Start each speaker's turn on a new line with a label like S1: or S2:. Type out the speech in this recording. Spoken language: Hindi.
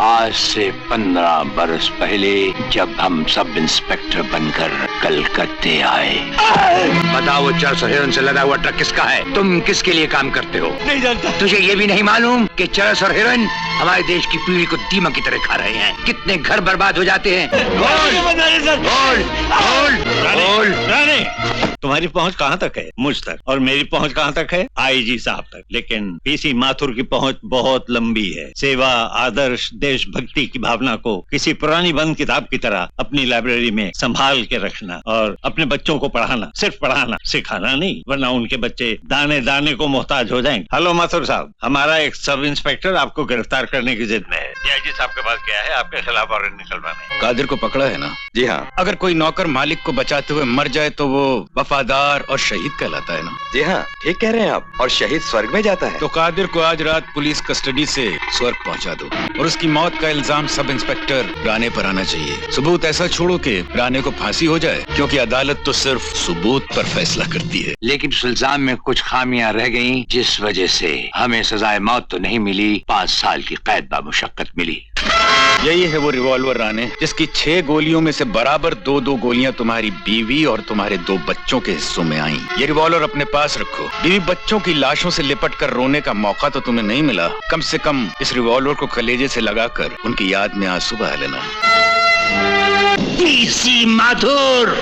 S1: आज से 15 बरस पहले जब हम सब इंस्पेक्टर बनकर कलकत्ते आए। बताओ वो चरस और हिरन से लदा हुआ ट्रक किसका है? तुम किसके लिए काम करते हो?
S2: नहीं जानता।
S1: तुझे ये भी नहीं मालूम कि चरस और हिरन हमारे देश की पीढ़ी को दीमक की तरह खा रहे हैं? कितने घर बर्बाद हो जाते हैं। बोल।
S2: रानी, तुम्हारी पहुंच कहां तक है? मुझ तक। और मेरी पहुंच कहां तक है? आईजी साहब तक। लेकिन पीसी माथुर की पहुंच बहुत लंबी है। सेवा, आदर्श, देशभक्ति की भावना को किसी पुरानी बंद किताब की तरह अपनी लाइब्रेरी में संभाल के रखना और अपने बच्चों को पढ़ाना, सिर्फ पढ़ाना, सिखाना नहीं, वरना उनके बच्चे दाने दाने को मोहताज हो जाएंगे। हेलो माथुर साहब, हमारा एक सब इंस्पेक्टर आपको गिरफ्तार करने की जिद में है। आईजी साहब के पास गया है आपके खिलाफ वारंट निकलवाने।
S3: कादिर को पकड़ा है ना?
S4: जी हाँ।
S3: अगर कोई नौकर मालिक को बचाते हुए मर जाए तो वो वफादार और शहीद कहलाता है ना?
S4: जी हाँ, ठीक कह रहे हैं आप। और शहीद स्वर्ग में जाता है।
S3: तो कादिर को आज रात पुलिस कस्टडी से स्वर्ग पहुंचा दो और उसकी मौत का इल्जाम सब इंस्पेक्टर राणे पर आना चाहिए। सबूत ऐसा छोड़ो कि राणे को फांसी हो जाए, क्योंकि अदालत तो सिर्फ सबूत पर फैसला करती है।
S1: लेकिन उस इल्जाम में कुछ खामियां रह गईं, जिस वजह से हमें सजाए मौत तो नहीं मिली, 5 साल की कैद बामुशक्कत मिली।
S3: यही है वो रिवॉल्वर राणे, जिसकी 6 गोलियों में से बराबर 2-2 गोलियां तुम्हारी बीवी और तुम्हारे 2 बच्चों के हिस्सों में आईं। ये रिवॉल्वर अपने पास रखो। बीवी बच्चों की लाशों से लिपट कर रोने का मौका तो तुम्हें नहीं मिला, कम से कम इस रिवॉल्वर को कलेजे से लगाकर उनकी याद में आंसू बहा लेना।
S1: पीसी माथुर।